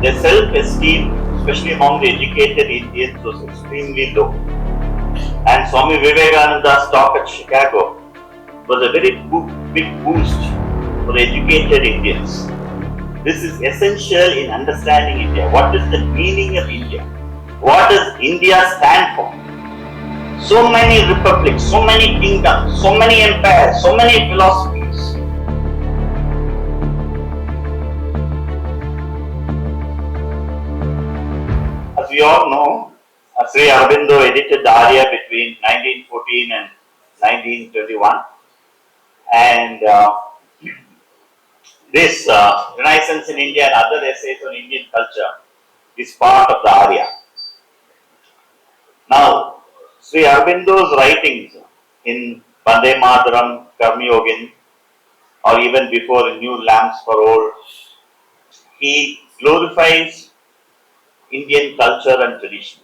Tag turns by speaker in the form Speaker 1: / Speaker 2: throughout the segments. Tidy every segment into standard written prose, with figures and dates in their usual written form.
Speaker 1: their self-esteem, especially among the educated Indians, was extremely low. And Swami Vivekananda's talk at Chicago was a very big boost for the educated Indians. This is essential in understanding India. What is the meaning of India? What does India stand for? So many republics, so many kingdoms, so many empires, so many philosophies. As we all know, Sri Aurobindo edited the Arya between 1914 and 1921. And this Renaissance in India and other essays on Indian culture is part of the Arya. Now, Sri Aurobindo's writings in Vande Mataram, Karma Yogin, or even before in New Lamps for Old, he glorifies Indian culture and traditions.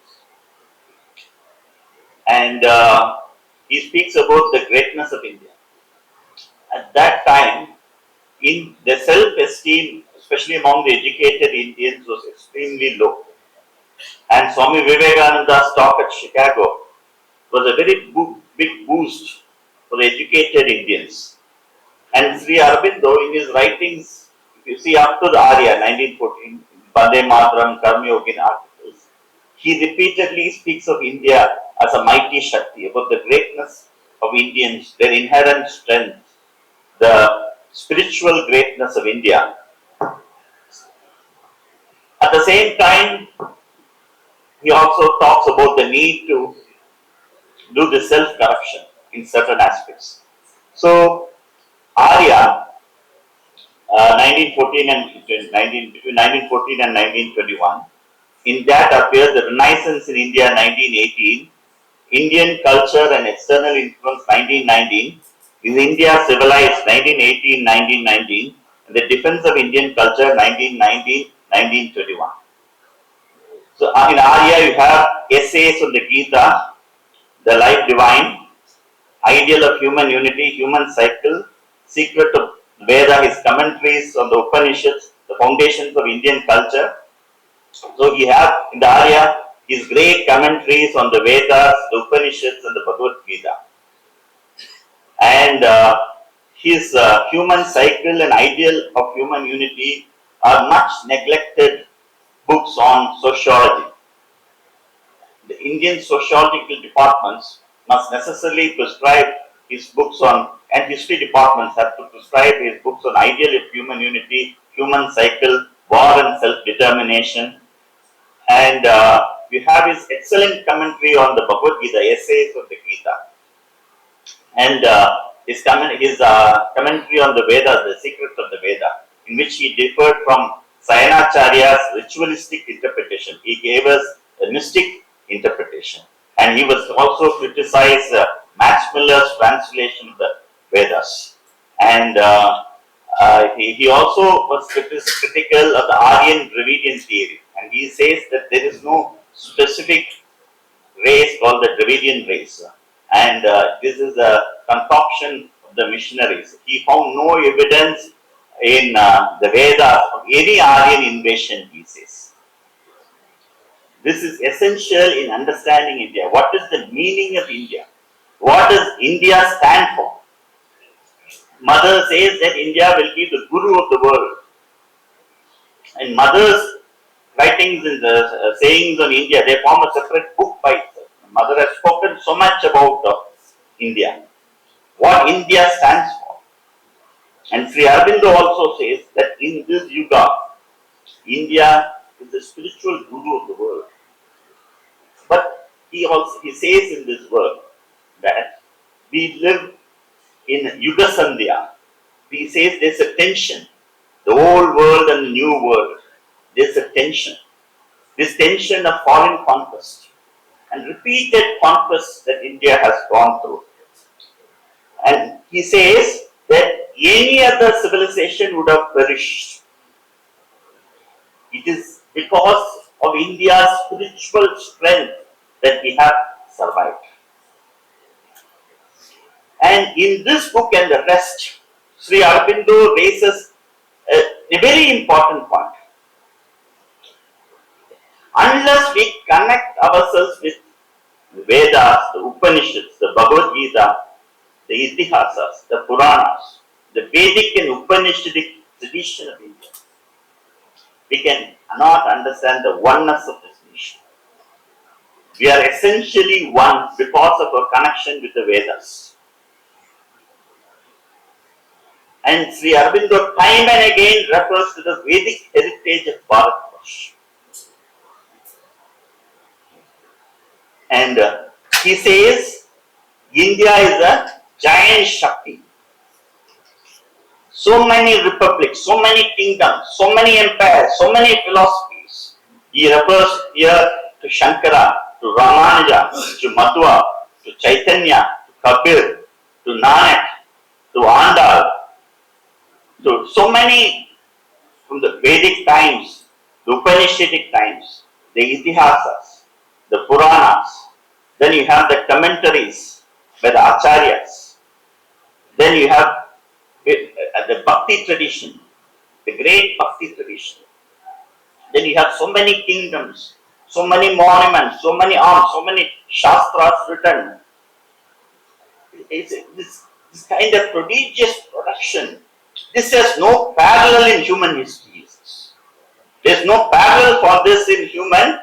Speaker 1: And he speaks about the greatness of India. At that time, in the self-esteem, especially among the educated Indians, was extremely low. And Swami Vivekananda's talk at Chicago was a very big boost for the educated Indians. And Sri Aurobindo, in his writings, if you see up to the Arya, 1914, Vande Mataram, Karma Yogin articles, he repeatedly speaks of India as a mighty Shakti, about the greatness of Indians, their inherent strength, the spiritual greatness of India. At the same time, he also talks about the need to do the self-correction in certain aspects. So, Arya, 1914 and between 1914 and 1921, in that appears the Renaissance in India 1918, Indian culture and external influence 1919, is India civilized 1918-1919, and the defense of Indian culture 1919-1921. So in Arya you have essays on the Gita, the life divine, ideal of human unity, human cycle, secret of Veda, his commentaries on the Upanishads, the foundations of Indian culture. So you have in the Arya his great commentaries on the Vedas, the Upanishads and the Bhagavad Gita. And his human cycle and ideal of human unity are much neglected books on sociology. The Indian sociological departments must necessarily prescribe his books on, and history departments have to prescribe his books on ideal of human unity, human cycle, war and self-determination. And you have his excellent commentary on the Bhagavad Gita, essays of the Gita. And his commentary on the Vedas, the secrets of the Veda, in which he differed from Sayanacharya's ritualistic interpretation. He gave us a mystic interpretation. And he was also criticized Max Miller's translation of the Vedas. And he also was critical of the Aryan Dravidian theory. And he says that there is no specific race called the Dravidian race. And this is a concoction of the missionaries. He found no evidence in the Vedas of any Aryan invasion, he says. This is essential in understanding India. What is the meaning of India? What does India stand for? Mother says that India will be the guru of the world. And Mother's writings and the sayings on India, they form a separate book by itself. Mother has spoken so much about India, what India stands for. And Sri Aurobindo also says that in this yuga, India is the spiritual guru of the world. But he says in this work that we live in Yuga Sandhya. He says there's a tension, the old world and the new world. There's a tension. This tension of foreign conquest and repeated conquests that India has gone through. And he says that any other civilization would have perished. It is because of India's spiritual strength that we have survived. And in this book and the rest, Sri Aurobindo raises a very important point. Unless we connect ourselves with the Vedas, the Upanishads, the Bhagavad Gita, the Itihasas, the Puranas, the Vedic and Upanishadic tradition of India, we cannot understand the oneness of this nation. We are essentially one because of our connection with the Vedas. And Sri Aurobindo time and again refers to the Vedic heritage of Bharat. And he says India is a giant Shakti. So many republics, so many kingdoms, so many empires, so many philosophies. He refers here to Shankara, to Ramanuja, to Madhva, to Chaitanya, to Kabir, to Nanak, to Andal, to so many from the Vedic times, the Upanishadic times, the Itihasas, the Puranas. Then you have the commentaries by the Acharyas. Then you have the Bhakti tradition, the great Bhakti tradition. Then you have so many kingdoms, so many monuments, so many arms, so many Shastras written. It's this kind of prodigious production. This has no parallel in human history. There's no parallel for this in human